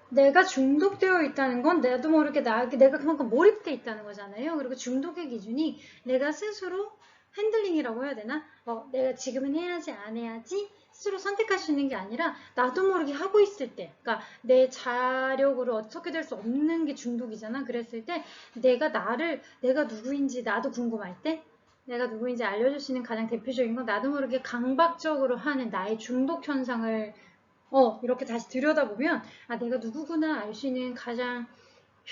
내가 중독되어 있다는 건 나도 모르게 내가 그만큼 몰입돼 있다는 거잖아요. 그리고 중독의 기준이 내가 스스로 핸들링이라고 해야 되나? 내가 지금은 해야지 안 해야지 스스로 선택할 수 있는 게 아니라 나도 모르게 하고 있을 때 그러니까 내 자력으로 어떻게 될 수 없는 게 중독이잖아. 그랬을 때 내가 누구인지 나도 궁금할 때 내가 누구인지 알려줄 수 있는 가장 대표적인 건 나도 모르게 강박적으로 하는 나의 중독 현상을 이렇게 다시 들여다보면 내가 누구구나 알 수 있는 가장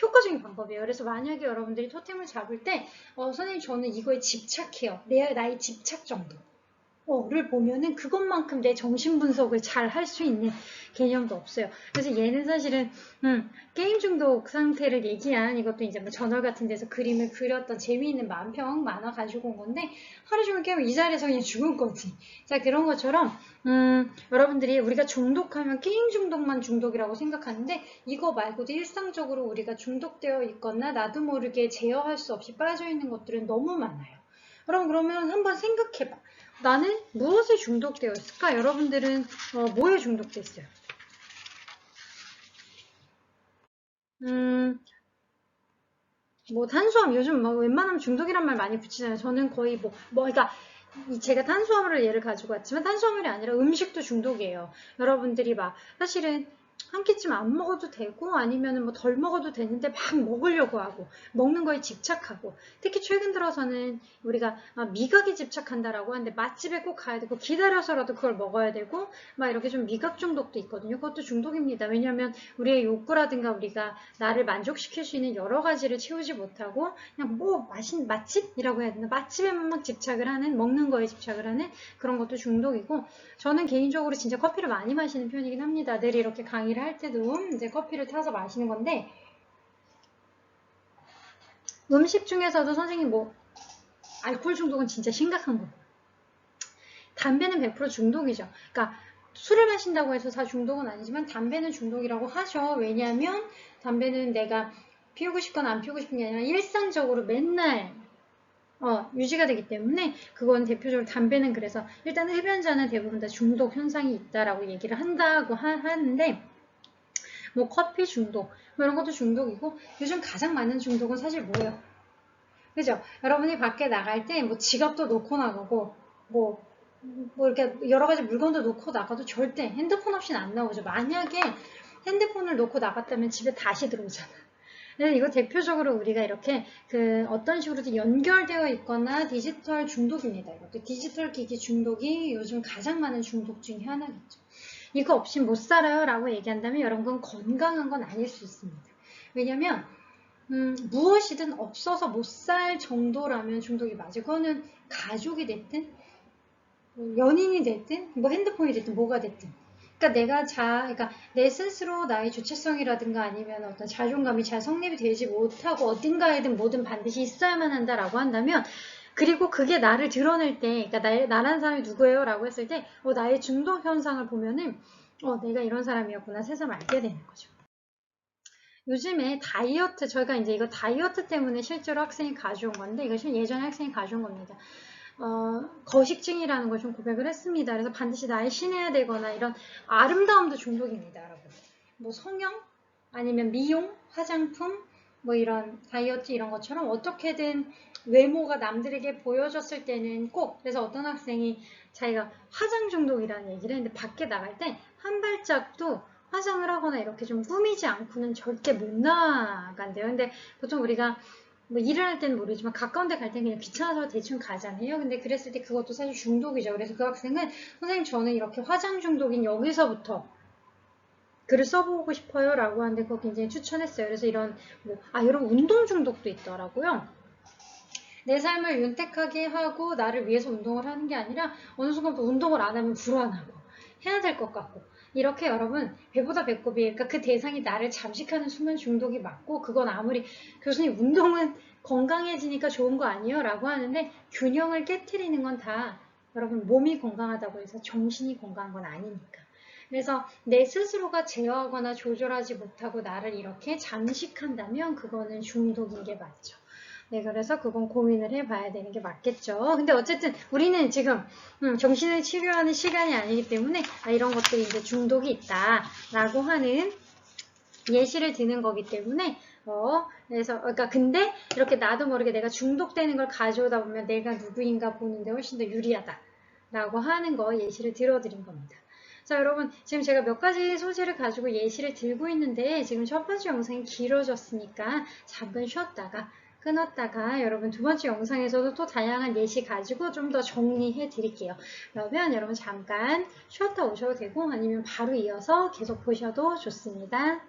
효과적인 방법이에요. 그래서 만약에 여러분들이 토템을 잡을 때 선생님 저는 이거에 집착해요. 나의 집착 정도. 를 보면은 그것만큼 내 정신 분석을 잘 할 수 있는 개념도 없어요. 그래서 얘는 사실은 게임 중독 상태를 얘기한 이것도 이제 뭐 저널 같은 데서 그림을 그렸던 재미있는 만평 만화 가지고 온 건데 하루 종일 게임을 이 자리에서 그냥 죽은 거지. 자 그런 것처럼 여러분들이 우리가 중독하면 게임 중독만 중독이라고 생각하는데 이거 말고도 일상적으로 우리가 중독되어 있거나 나도 모르게 제어할 수 없이 빠져 있는 것들은 너무 많아요. 그러면 한번 생각해봐. 나는 무엇에 중독되어 있을까? 여러분들은 뭐에 중독됐어요? 뭐 탄수화물 요즘 뭐 웬만하면 중독이란 말 많이 붙이잖아요. 저는 거의 그러니까 제가 탄수화물을 예를 가지고 왔지만 탄수화물이 아니라 음식도 중독이에요. 여러분들이 막 사실은 한 끼쯤 안 먹어도 되고 아니면은 뭐 덜 먹어도 되는데 막 먹으려고 하고 먹는 거에 집착하고 특히 최근 들어서는 우리가 미각에 집착한다라고 하는데 맛집에 꼭 가야 되고 기다려서라도 그걸 먹어야 되고 막 이렇게 좀 미각 중독도 있거든요. 그것도 중독입니다. 왜냐하면 우리의 욕구라든가 우리가 나를 만족시킬 수 있는 여러 가지를 채우지 못하고 그냥 뭐 맛집이라고 해야 되나 맛집에만 막 집착을 하는 먹는 거에 집착을 하는 그런 것도 중독이고 저는 개인적으로 진짜 커피를 많이 마시는 편이긴 합니다. 늘 이렇게 강의를 할 때도 이제 커피를 타서 마시는 건데 음식 중에서도 선생님 뭐 알코올 중독은 진짜 심각한 거고 담배는 100% 중독이죠. 그러니까 술을 마신다고 해서 다 중독은 아니지만 담배는 중독이라고 하셔. 왜냐하면 담배는 내가 피우고 싶거나 안 피우고 싶은 게 아니라 일상적으로 맨날 유지가 되기 때문에 그건 대표적으로 담배는 그래서 일단 흡연자는 대부분 다 중독 현상이 있다라고 얘기를 한다고 하는데 뭐 커피 중독 뭐 이런 것도 중독이고 요즘 가장 많은 중독은 사실 뭐예요? 그죠? 여러분이 밖에 나갈 때 뭐 지갑도 놓고 나가고 뭐 이렇게 여러 가지 물건도 놓고 나가도 절대 핸드폰 없이는 안 나오죠. 만약에 핸드폰을 놓고 나갔다면 집에 다시 들어오잖아. 네, 이거 대표적으로 우리가 이렇게 어떤 식으로든 연결되어 있거나 디지털 중독입니다. 이것도 디지털 기기 중독이 요즘 가장 많은 중독 중에 하나겠죠. 이거 없이 못 살아요 라고 얘기한다면 여러분 건강한 건 아닐 수 있습니다. 왜냐면 무엇이든 없어서 못 살 정도라면 중독이 맞아요. 그거는 가족이 됐든 연인이 됐든 뭐 핸드폰이 됐든 뭐가 됐든 그러니까 그러니까 내 스스로 나의 주체성이라든가 아니면 어떤 자존감이 잘 성립이 되지 못하고 어딘가에든 뭐든 반드시 있어야만 한다라고 한다면 그리고 그게 나를 드러낼 때 그러니까 나라는 사람이 누구예요? 라고 했을 때 나의 중독 현상을 보면은 내가 이런 사람이었구나 새삼 알게 되는 거죠. 요즘에 다이어트 저희가 이제 이거 다이어트 때문에 실제로 학생이 가져온 건데 이거 예전에 학생이 가져온 겁니다. 거식증이라는 걸 좀 고백을 했습니다. 그래서 반드시 날씬해야 되거나 이런 아름다움도 중독입니다, 여러분. 뭐 성형 아니면 미용, 화장품 뭐 이런 다이어트 이런 것처럼 어떻게든 외모가 남들에게 보여줬을 때는 꼭, 그래서 어떤 학생이 자기가 화장 중독이라는 얘기를 했는데 밖에 나갈 때 한 발짝도 화장을 하거나 이렇게 좀 꾸미지 않고는 절대 못 나간대요. 근데 보통 우리가 뭐 일을 할 때는 모르지만 가까운 데 갈 때는 그냥 귀찮아서 대충 가잖아요. 근데 그랬을 때 그것도 사실 중독이죠. 그래서 그 학생은 선생님 저는 이렇게 화장 중독인 여기서부터 글을 써보고 싶어요 라고 하는데 그거 굉장히 추천했어요. 그래서 이런 이런 운동 중독도 있더라고요. 내 삶을 윤택하게 하고 나를 위해서 운동을 하는 게 아니라 어느 순간부터 운동을 안 하면 불안하고 해야 될 것 같고 이렇게 여러분 배보다 배꼽이 그러니까 그 대상이 나를 잠식하는 수면 중독이 맞고 그건 아무리 교수님 운동은 건강해지니까 좋은 거 아니에요? 라고 하는데 균형을 깨트리는 건 다 여러분 몸이 건강하다고 해서 정신이 건강한 건 아니니까 그래서 내 스스로가 제어하거나 조절하지 못하고 나를 이렇게 잠식한다면 그거는 중독인 게 맞죠. 네, 그래서 그건 고민을 해봐야 되는 게 맞겠죠. 근데 어쨌든 우리는 지금 정신을 치료하는 시간이 아니기 때문에 이런 것들이 이제 중독이 있다라고 하는 예시를 드는 거기 때문에 그래서 그러니까 근데 이렇게 나도 모르게 내가 중독되는 걸 가져오다 보면 내가 누구인가 보는데 훨씬 더 유리하다라고 하는 거 예시를 들어드린 겁니다. 자, 여러분 지금 제가 몇 가지 소재를 가지고 예시를 들고 있는데 지금 첫 번째 영상이 길어졌으니까 잠깐 쉬었다가 끊었다가 여러분 두 번째 영상에서도 또 다양한 예시 가지고 좀 더 정리해 드릴게요. 그러면 여러분 잠깐 쉬었다 오셔도 되고 아니면 바로 이어서 계속 보셔도 좋습니다.